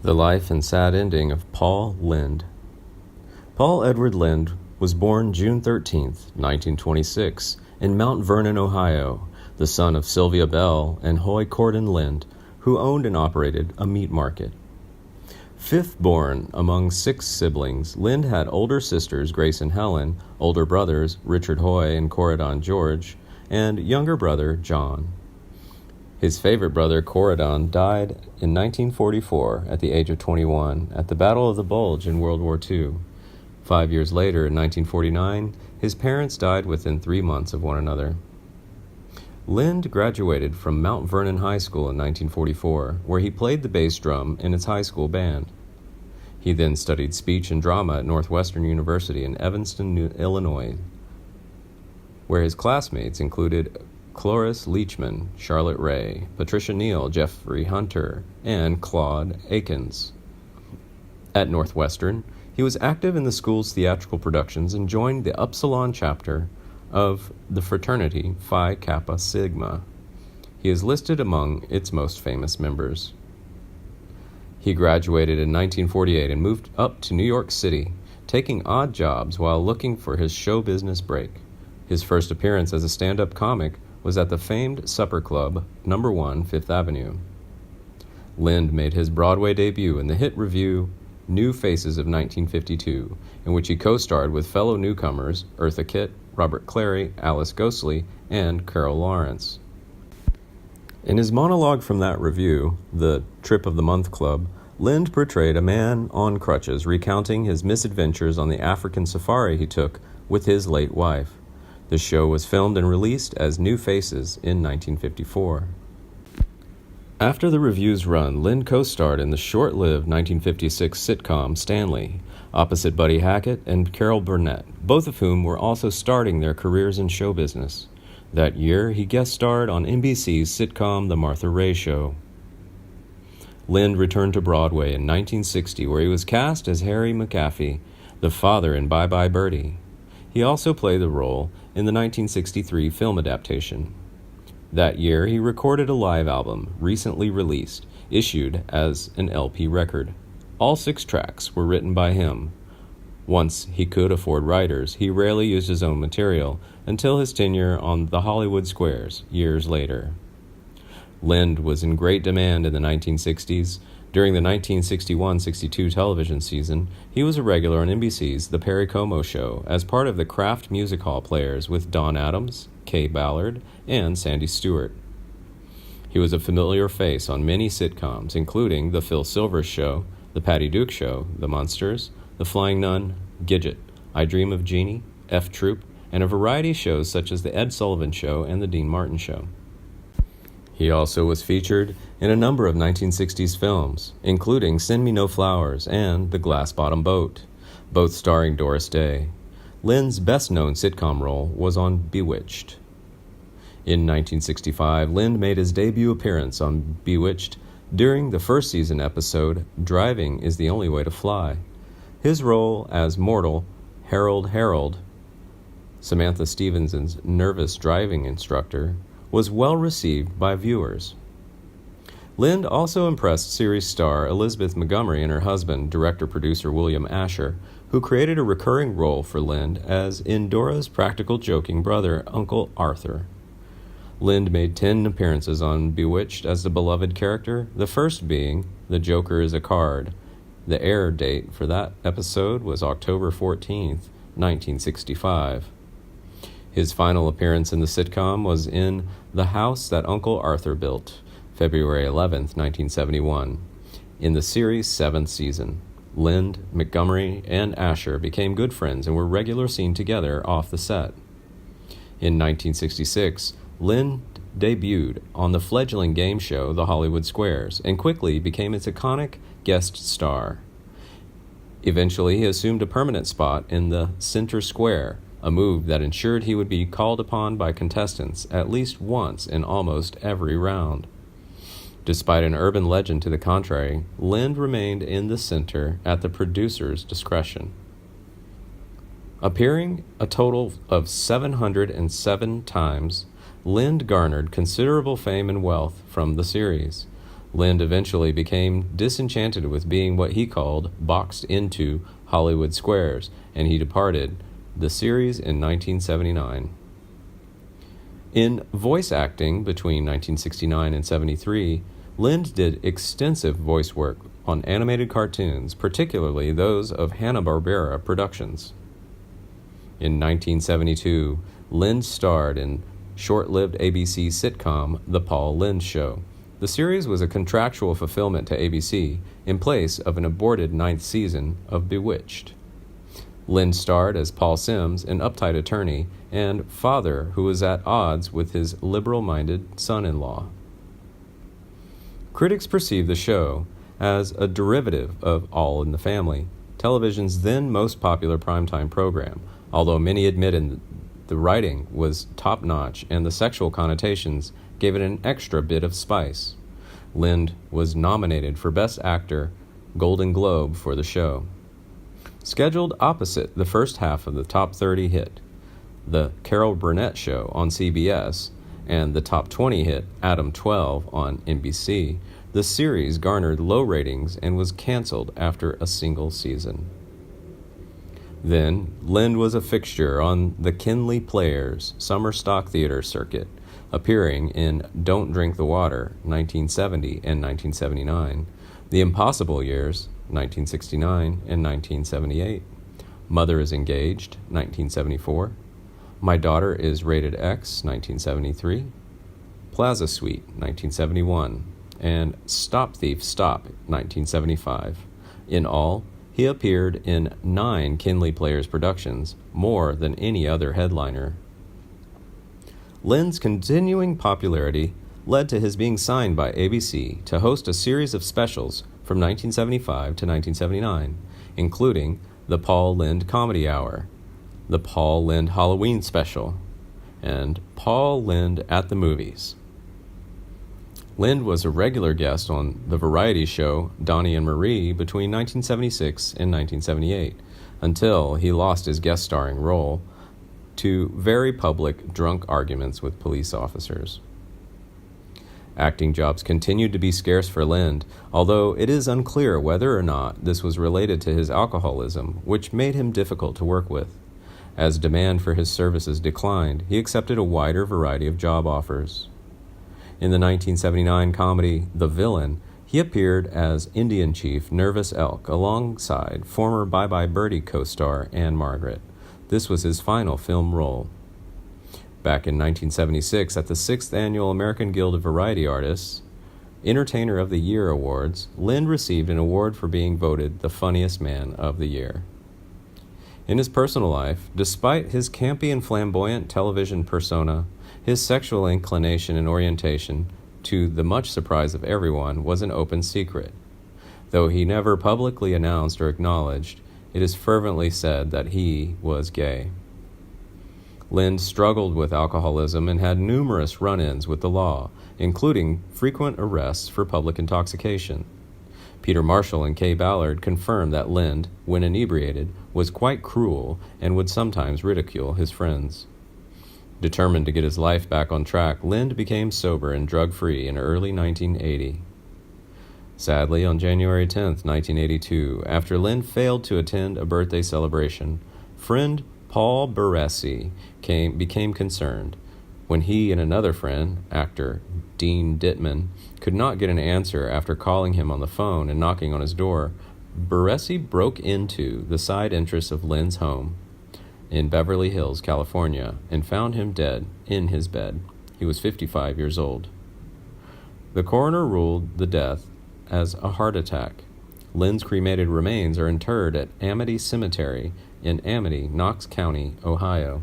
The life and sad ending of Paul Lynde. Paul Edward Lynde was born June 13, 1926, in Mount Vernon, Ohio, the son of Sylvia Bell and Hoy Corden Lynde, who owned and operated a meat market. Fifth born among 6 siblings, Lynde had older sisters Grace and Helen, older brothers Richard Hoy and Corydon George, and younger brother John. His favorite brother, Corydon, died in 1944 at the age of 21 at the Battle of the Bulge in World War II. 5 years later, in 1949, his parents died within 3 months of one another. Lynde graduated from Mount Vernon High School in 1944, where he played the bass drum in his high school band. He then studied speech and drama at Northwestern University in Evanston, Illinois, where his classmates included Cloris Leachman, Charlotte Ray, Patricia Neal, Jeffrey Hunter, and Claude Akins. At Northwestern, he was active in the school's theatrical productions and joined the Upsilon chapter of the fraternity Phi Kappa Sigma. He is listed among its most famous members. He graduated in 1948 and moved up to New York City, taking odd jobs while looking for his show business break. His first appearance as a stand-up comic was at the famed Supper Club, No. 1 Fifth Avenue. Lynde made his Broadway debut in the hit revue New Faces of 1952, in which he co-starred with fellow newcomers Eartha Kitt, Robert Clary, Alice Ghostley, and Carol Lawrence. In his monologue from that revue, the Trip of the Month Club, Lynde portrayed a man on crutches recounting his misadventures on the African safari he took with his late wife. The show was filmed and released as New Faces in 1954. After the revue's run, Lynde co-starred in the short-lived 1956 sitcom Stanley, opposite Buddy Hackett and Carol Burnett, both of whom were also starting their careers in show business. That year, he guest-starred on NBC's sitcom The Martha Raye Show. Lynde returned to Broadway in 1960, where he was cast as Harry McAfee, the father in Bye Bye Birdie. He also played the role in the 1963 film adaptation. That year, he recorded a live album, recently released, issued as an LP record. All 6 tracks were written by him. Once he could afford writers, he rarely used his own material until his tenure on the Hollywood Squares years later. Lynde was in great demand in the 1960s. During the 1961-62 television season, he was a regular on NBC's The Perry Como Show as part of the Kraft Music Hall Players with Don Adams, Kay Ballard, and Sandy Stewart. He was a familiar face on many sitcoms, including The Phil Silvers Show, The Patty Duke Show, The Munsters, The Flying Nun, Gidget, I Dream of Jeannie, F Troop, and a variety of shows such as The Ed Sullivan Show and The Dean Martin Show. He also was featured in a number of 1960s films, including Send Me No Flowers and The Glass Bottom Boat, both starring Doris Day. Lynde's best-known sitcom role was on Bewitched. In 1965, Lynde made his debut appearance on Bewitched during the first season episode Driving is the Only Way to Fly. His role as mortal Harold, Samantha Stevenson's nervous driving instructor, was well received by viewers. Lynde also impressed series star Elizabeth Montgomery and her husband, director-producer William Asher, who created a recurring role for Lynde as in Dora's practical joking brother, Uncle Arthur. Lynde made 10 appearances on Bewitched as the beloved character, the first being The Joker is a Card. The air date for that episode was October 14, 1965. His final appearance in the sitcom was in The House That Uncle Arthur Built, February 11, 1971. In the series' 7th season, Lynde, Montgomery, and Asher became good friends and were regularly seen together off the set. In 1966, Lynde debuted on the fledgling game show The Hollywood Squares and quickly became its iconic guest star. Eventually, he assumed a permanent spot in the center square, a move that ensured he would be called upon by contestants at least once in almost every round. Despite an urban legend to the contrary, Lynde remained in the center at the producer's discretion. Appearing a total of 707 times, Lynde garnered considerable fame and wealth from the series. Lynde eventually became disenchanted with being what he called boxed into Hollywood squares, and he departed the series in 1979. In voice acting between 1969 and 73, Lynde did extensive voice work on animated cartoons, particularly those of Hanna-Barbera Productions. In 1972, Lynde starred in short-lived ABC sitcom The Paul Lynde Show. The series was a contractual fulfillment to ABC in place of an aborted 9th season of Bewitched. Lynde starred as Paul Sims, an uptight attorney and father who was at odds with his liberal-minded son-in-law. Critics perceived the show as a derivative of All in the Family, television's then most popular primetime program, although many admitted the writing was top-notch and the sexual connotations gave it an extra bit of spice. Lynde was nominated for Best Actor, Golden Globe for the show. Scheduled opposite the first half of the Top 30 hit, The Carol Burnett Show on CBS, and the Top 20 hit, Adam 12 on NBC, the series garnered low ratings and was canceled after a single season. Then, Lynde was a fixture on the Kinley Players summer stock theater circuit, appearing in Don't Drink the Water, 1970 and 1979, The Impossible Years, 1969 and 1978, Mother is Engaged, 1974, My Daughter is Rated X, 1973, Plaza Suite, 1971, and Stop Thief Stop, 1975. In all, he appeared in 9 Kinley Players productions, more than any other headliner. Lynde's continuing popularity led to his being signed by ABC to host a series of specials from 1975 to 1979, including the Paul Lynde Comedy Hour, the Paul Lynde Halloween Special, and Paul Lynde at the Movies. Lynde was a regular guest on the variety show Donnie and Marie between 1976 and 1978, until he lost his guest starring role to very public drunk arguments with police officers. Acting jobs continued to be scarce for Lynde, although it is unclear whether or not this was related to his alcoholism, which made him difficult to work with. As demand for his services declined, he accepted a wider variety of job offers. In the 1979 comedy The Villain, he appeared as Indian Chief Nervous Elk alongside former Bye Bye Birdie co-star Anne Margaret. This was his final film role. Back in 1976, at the 6th Annual American Guild of Variety Artists Entertainer of the Year Awards, Lynde received an award for being voted the funniest man of the year. In his personal life, despite his campy and flamboyant television persona, his sexual inclination and orientation, to the much surprise of everyone, was an open secret. Though he never publicly announced or acknowledged, it is fervently said that he was gay. Lynde struggled with alcoholism and had numerous run-ins with the law, including frequent arrests for public intoxication. Peter Marshall and Kay Ballard confirmed that Lynde, when inebriated, was quite cruel and would sometimes ridicule his friends. Determined to get his life back on track, Lynde became sober and drug-free in early 1980. Sadly, on January 10, 1982, after Lynde failed to attend a birthday celebration, friend Paul Baresi became concerned. When he and another friend, actor Dean Dittman, could not get an answer after calling him on the phone and knocking on his door, Baresi broke into the side entrance of Lynde's home in Beverly Hills, California, and found him dead in his bed. He was 55 years old. The coroner ruled the death as a heart attack. Lynde's cremated remains are interred at Amity Cemetery in Amity, Knox County, Ohio.